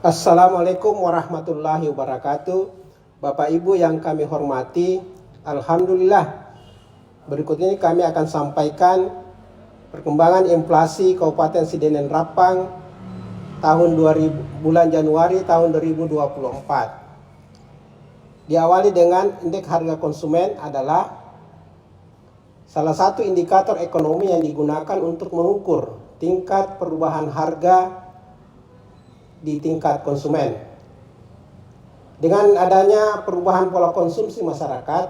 Assalamualaikum warahmatullahi wabarakatuh. Bapak Ibu yang kami hormati, Alhamdulillah. Berikut ini kami akan sampaikan perkembangan inflasi Kabupaten Sidenen Rapang tahun 2000, bulan Januari tahun 2024. Diawali dengan indeks harga konsumen adalah salah satu indikator ekonomi yang digunakan untuk mengukur tingkat perubahan harga di tingkat konsumen. Dengan adanya perubahan pola konsumsi masyarakat,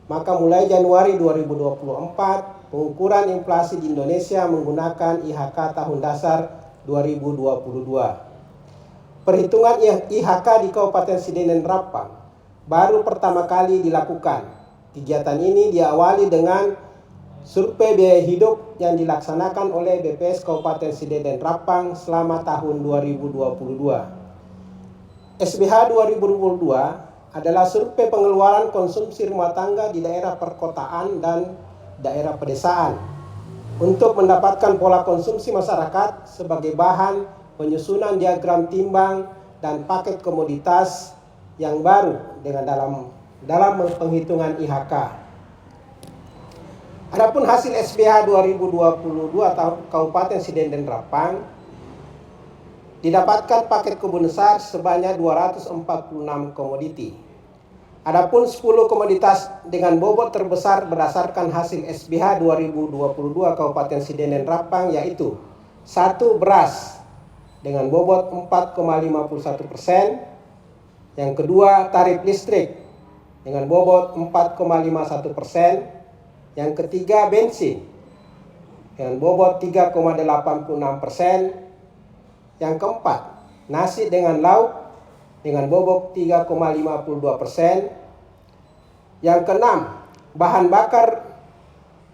maka mulai Januari 2024, pengukuran inflasi di Indonesia menggunakan IHK tahun dasar 2022. Perhitungan IHK di Kabupaten Sidenen Rapang baru pertama kali dilakukan. Kegiatan ini diawali dengan survei biaya hidup yang dilaksanakan oleh BPS Kabupaten Sidenen Rapang selama tahun 2022. SBH 2022 adalah survei pengeluaran konsumsi rumah tangga di daerah perkotaan dan daerah pedesaan untuk mendapatkan pola konsumsi masyarakat sebagai bahan penyusunan diagram timbang dan paket komoditas yang baru dengan dalam penghitungan IHK. Adapun hasil SBH 2022 Kabupaten Sidenen Rapang didapatkan paket kebun besar sebanyak 246 komoditi. Adapun 10 komoditas dengan bobot terbesar berdasarkan hasil SBH 2022 Kabupaten Sidenen Rapang yaitu 1. Beras dengan bobot 4,51%. Yang kedua, tarif listrik dengan bobot 4,51%. Yang ketiga, bensin dengan bobot 3,86%. Yang keempat, nasi dengan lauk dengan bobot 3,52%. Yang keenam, bahan bakar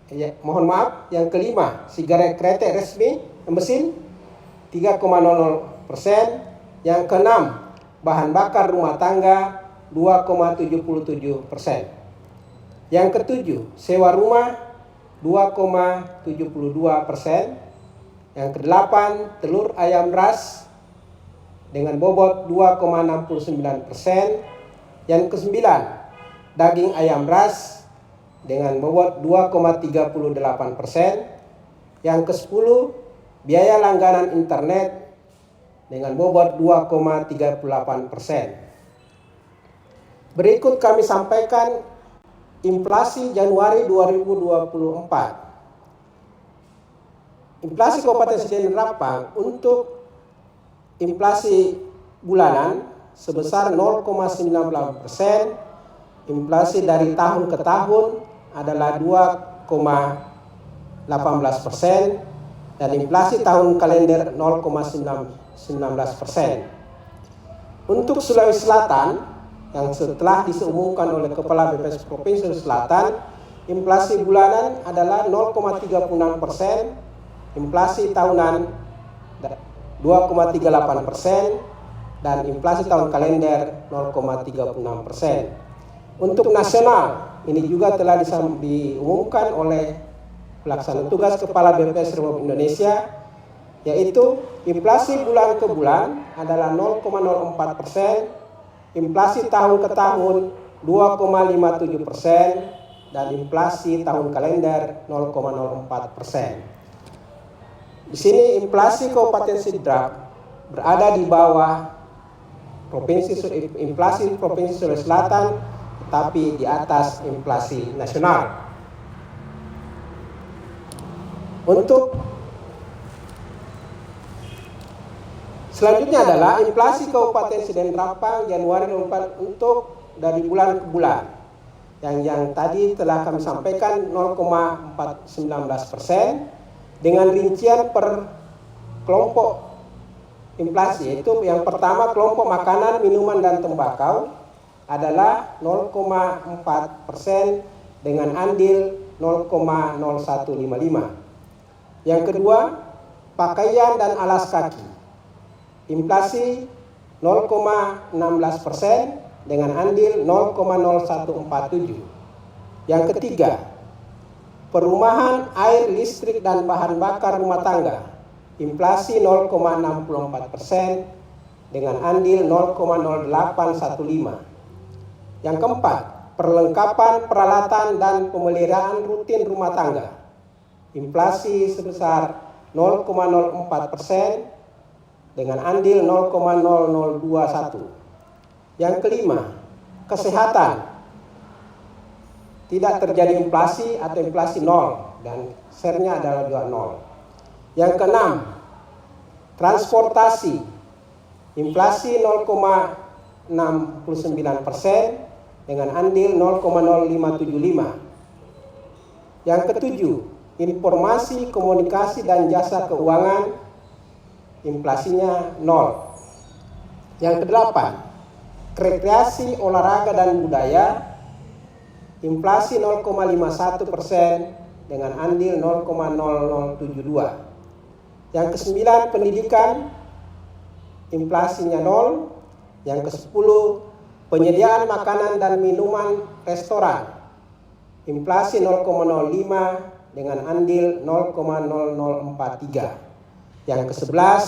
yang kelima, sigaret kretek resmi mesin 3,00%. Yang keenam, bahan bakar rumah tangga 2,77%. Yang ketujuh, sewa rumah 2,72%. Yang kedelapan, telur ayam ras dengan bobot 2,69%. Yang kesembilan, daging ayam ras dengan bobot 2,38%. Yang kesepuluh, biaya langganan internet dengan bobot 2,38%. Berikut kami sampaikan inflasi Januari 2024. Inflasi Kabupaten Sidenen Rapang untuk inflasi bulanan sebesar 0,98%. Inflasi dari tahun ke tahun adalah 2,18% dan inflasi tahun kalender 0,19%. Untuk Sulawesi Selatan yang setelah diumumkan oleh Kepala BPS Provinsi Selatan, inflasi bulanan adalah 0,36%, inflasi tahunan 2,38%, dan inflasi tahun kalender 0,36%. Untuk nasional, ini juga telah diumumkan oleh Pelaksana Tugas Kepala BPS Republik Indonesia, yaitu inflasi bulan ke bulan adalah 0,04%, inflasi tahun ke tahun 2,57%, dan inflasi tahun kalender 0,04%. Di sini inflasi Kabupaten Sidrap berada di bawah inflasi Provinsi Sulawesi Selatan, tetapi di atas inflasi nasional. Untuk selanjutnya adalah inflasi Kabupaten Sidenen Rapang Januari 2024 untuk dari bulan ke bulan. Yang tadi telah kami sampaikan 0,419% dengan rincian per kelompok inflasi, yaitu yang pertama kelompok makanan, minuman, dan tembakau adalah 0,4% dengan andil 0,0155. Yang kedua, pakaian dan alas kaki, inflasi 0,16% dengan andil 0,0147. Yang ketiga, perumahan, air, listrik, dan bahan bakar rumah tangga, inflasi 0,64% dengan andil 0,0815. Yang keempat, perlengkapan peralatan dan pemeliharaan rutin rumah tangga. Inflasi sebesar 0,04% dengan andil 0,0021. Yang kelima, kesehatan. Tidak terjadi inflasi atau inflasi 0 dan share-nya adalah juga 0. Yang keenam, transportasi. Inflasi 0,69% dengan andil 0,0575. Yang ketujuh, informasi, komunikasi dan jasa keuangan. Inflasinya 0. Yang kedelapan, rekreasi, olahraga dan budaya. Inflasi 0,51% dengan andil 0,0072. Yang kesembilan, pendidikan. Inflasinya 0. Yang kesepuluh, penyediaan makanan dan minuman restoran. Inflasi 0,05 dengan andil 0,0043. Yang ke-11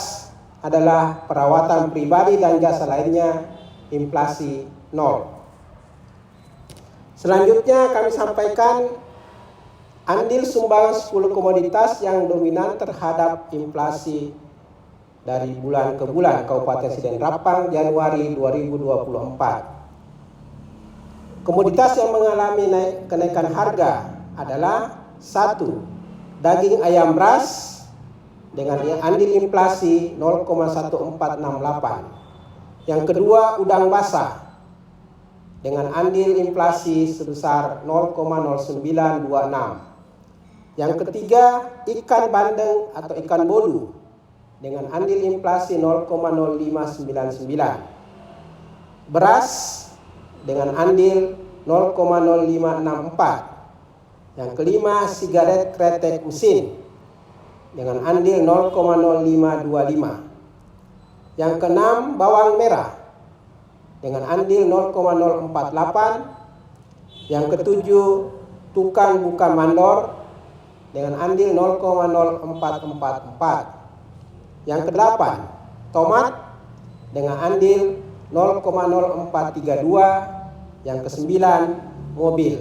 adalah perawatan pribadi dan jasa lainnya, inflasi 0. Selanjutnya kami sampaikan andil sumbangan 10 komoditas yang dominan terhadap inflasi dari bulan ke bulan Kabupaten Siden Rapang Januari 2024. Komoditas yang mengalami kenaikan harga adalah 1. Daging ayam ras dengan andil inflasi 0,1468. Yang kedua, udang basah dengan andil inflasi sebesar 0,0926. Yang ketiga, ikan bandeng atau ikan bolu dengan andil inflasi 0,0599. Beras dengan andil 0,0564. Yang kelima, sigaret kretek mesin dengan andil 0,0525. Yang keenam, bawang merah dengan andil 0,048. Yang ketujuh, tukang buka mandor dengan andil 0,0444. Yang kedelapan, tomat dengan andil 0,0432. Yang kesembilan, mobil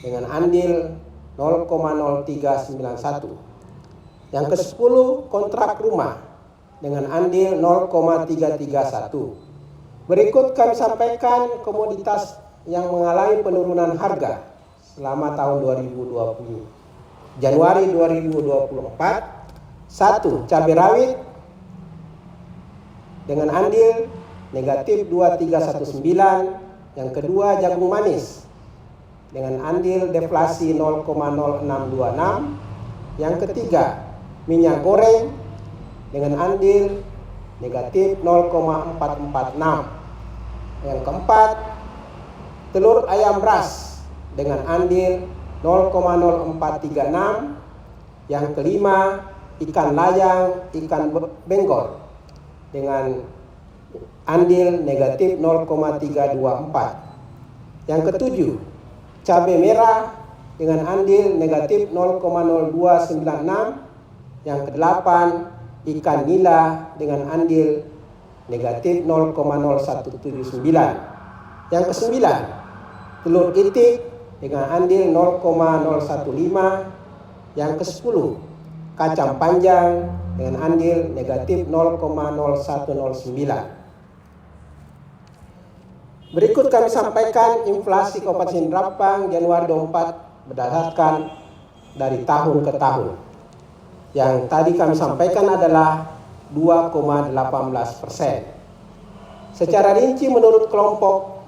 dengan andil 0,0391. Yang ke-10, kontrak rumah dengan andil 0,331. Berikut kami sampaikan komoditas yang mengalami penurunan harga selama tahun 2020. Januari 2024. 1. Cabai rawit dengan andil negatif 2319. Yang kedua, jagung manis dengan andil deflasi 0,0626. Yang ketiga, minyak goreng dengan andil negatif 0,446. Yang keempat, telur ayam ras dengan andil 0,0436. Yang kelima, ikan layang, ikan benggol dengan andil negatif 0,324. Yang ketujuh, cabai merah dengan andil negatif 0,0296. Yang kedelapan, ikan nila dengan andil negatif 0,0179. Yang kesembilan, telur itik dengan andil 0,015. Yang ke-10, kacang panjang dengan andil negatif 0,0109. Berikut kami sampaikan inflasi Kabupaten Siden Rapang Januari 2024 berdasarkan dari tahun ke tahun. Yang tadi kami sampaikan adalah 2,18%. Secara rinci menurut kelompok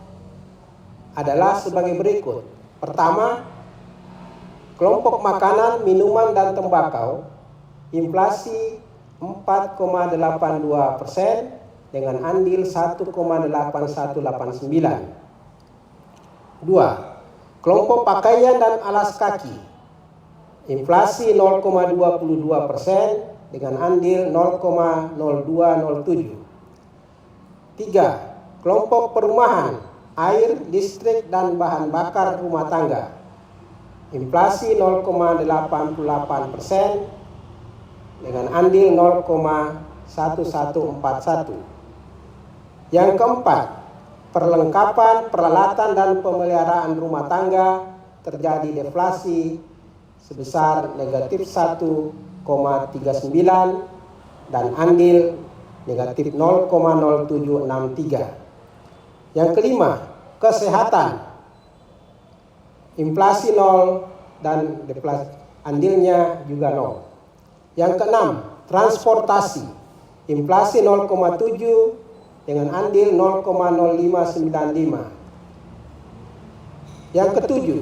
adalah sebagai berikut. Pertama, kelompok makanan, minuman, dan tembakau, inflasi 4,82% dengan andil 1,8189. 2. Kelompok pakaian dan alas kaki, inflasi 0,22% dengan andil 0,0207. 3. Kelompok perumahan, air, listrik, dan bahan bakar rumah tangga, inflasi 0,88% dengan andil 0,1141. Yang keempat, perlengkapan, peralatan dan pemeliharaan rumah tangga terjadi deflasi sebesar negatif 1,39 dan andil negatif 0,0763. Yang kelima, kesehatan, inflasi 0 dan deflasi andilnya juga 0. Yang keenam, transportasi, inflasi 0,7 dengan andil 0,0595. Yang ketujuh,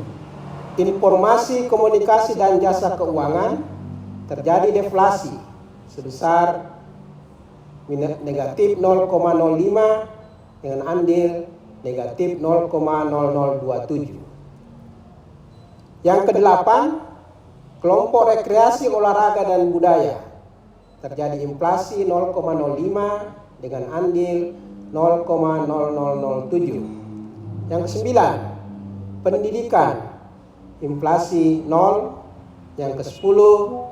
informasi, komunikasi dan jasa keuangan terjadi deflasi sebesar negatif 0,05 dengan andil negatif 0,0027. Yang kedelapan, kelompok rekreasi, olahraga dan budaya terjadi inflasi 0,05 dengan andil 0,0007. Yang kesembilan, pendidikan, inflasi 0. Yang kesepuluh,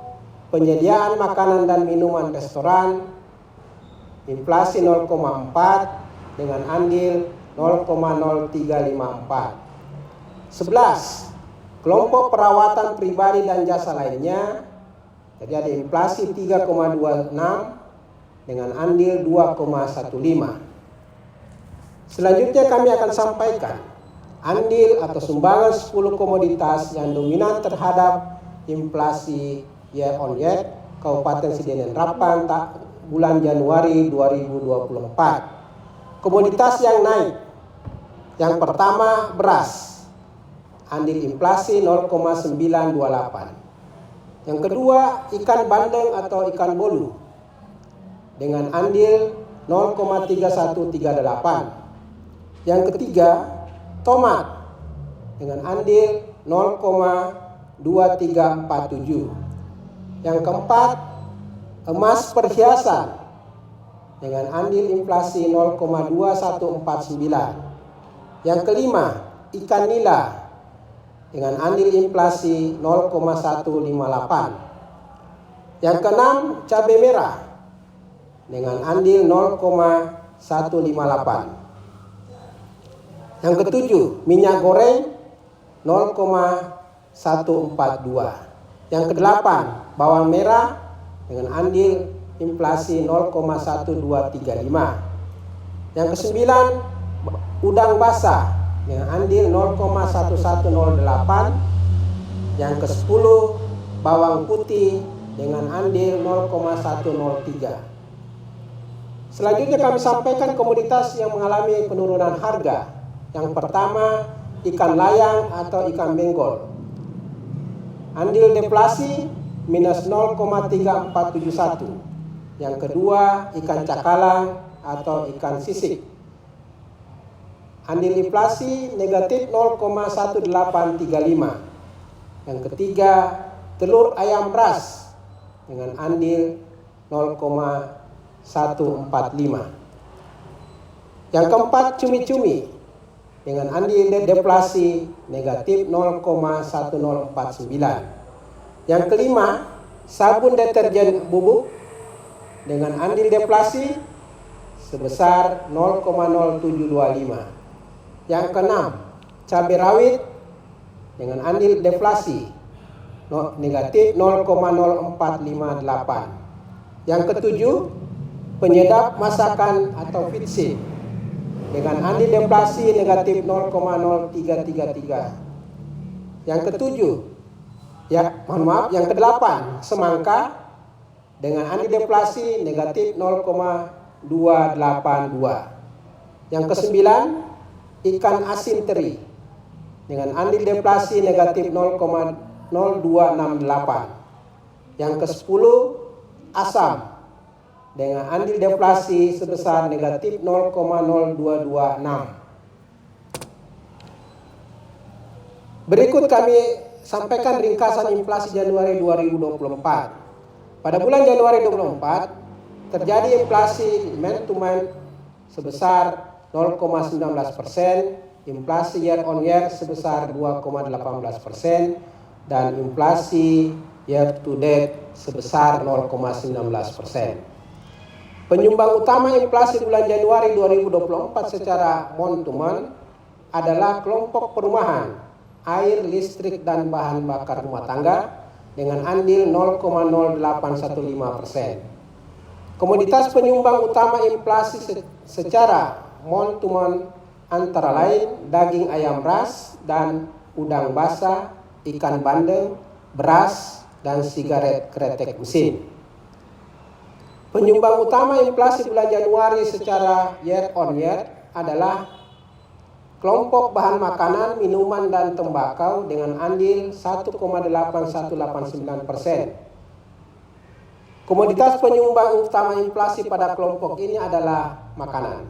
penyediaan makanan dan minuman restoran, inflasi 0,4 dengan andil 0,0354. 11. Kelompok perawatan pribadi dan jasa lainnya terjadi inflasi 3,26 dengan andil 2,15. Selanjutnya kami akan sampaikan andil atau sumbangan 10 komoditas yang dominan terhadap inflasi year on year Kabupaten Sidin dan Rappan bulan Januari 2024. Komoditas yang naik. Yang pertama, beras. Andil inflasi 0,928. Yang kedua, ikan bandeng atau ikan bolu dengan andil 0,3138. Yang ketiga, tomat dengan andil 0,2347. Yang keempat, emas perhiasan dengan andil inflasi 0,2149. Yang kelima, ikan nila dengan andil inflasi 0,158. Yang keenam, cabai merah dengan andil 0,158. Yang ketujuh, minyak goreng 0,142. Yang kedelapan, bawang merah dengan andil inflasi 0,1235. Yang kesembilan, udang basah dengan andil 0,1108. Yang kesepuluh, bawang putih dengan andil 0,103. Selanjutnya kami sampaikan komoditas yang mengalami penurunan harga. Yang pertama, ikan layang atau ikan benggol. Andil deflasi minus 0,3471. Yang kedua, ikan cakalang atau ikan sisik. Andil inflasi negatif 0,1835. Yang ketiga, telur ayam ras dengan andil 0,145. Yang keempat, cumi-cumi dengan andil deflasi negatif 0,1049. Yang kelima, sabun deterjen bubuk dengan andil deflasi sebesar 0,0725. Yang keenam, cabai rawit dengan andil deflasi negatif 0,0458. Yang ketujuh, penyedap masakan atau fitsin dengan andil deflasi negatif 0,0333. Yang ketujuh, yang kedelapan, semangka dengan andil deflasi negatif 0,282. Yang kesembilan, ikan asin teri dengan andil deflasi negatif 0,0268. Yang kesepuluh, asam dengan andil deflasi sebesar negatif 0,0226. Berikut kami sampaikan ringkasan inflasi Januari 2024. Pada bulan Januari 2024 terjadi inflasi man to man sebesar 0,19%, inflasi year on year sebesar 2,18%, dan inflasi year to date sebesar 0,19%. Penyumbang utama inflasi bulan Januari 2024 secara month-to-month adalah kelompok perumahan, air, listrik, dan bahan bakar rumah tangga dengan andil 0,0815%. Komoditas penyumbang utama inflasi secara month-to-month antara lain daging ayam ras dan udang basah, ikan bandeng, beras, dan sigaret kretek mesin. Penyumbang utama inflasi bulan Januari secara year on year adalah kelompok bahan makanan, minuman, dan tembakau dengan andil 1,8189%. Komoditas penyumbang utama inflasi pada kelompok ini adalah makanan.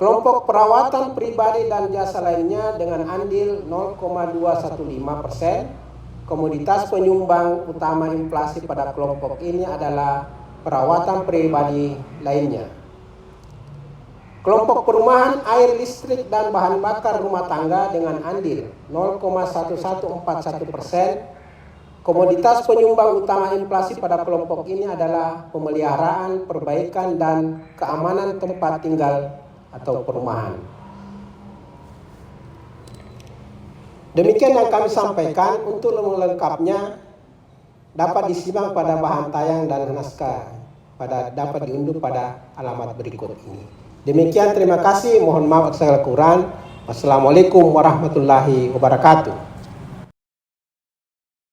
Kelompok perawatan pribadi dan jasa lainnya dengan andil 0,215%. Komoditas penyumbang utama inflasi pada kelompok ini adalah perawatan pribadi lainnya. Kelompok perumahan, air, listrik, dan bahan bakar rumah tangga dengan andil 0,1141%. Komoditas penyumbang utama inflasi pada kelompok ini adalah pemeliharaan, perbaikan, dan keamanan tempat tinggal atau perumahan. Demikian yang kami sampaikan. Untuk lengkapnya dapat disimak pada bahan tayang dan naskah dapat diunduh pada alamat berikut ini. Demikian, terima kasih. Mohon maaf atas segala kekurangan. Wassalamualaikum warahmatullahi wabarakatuh.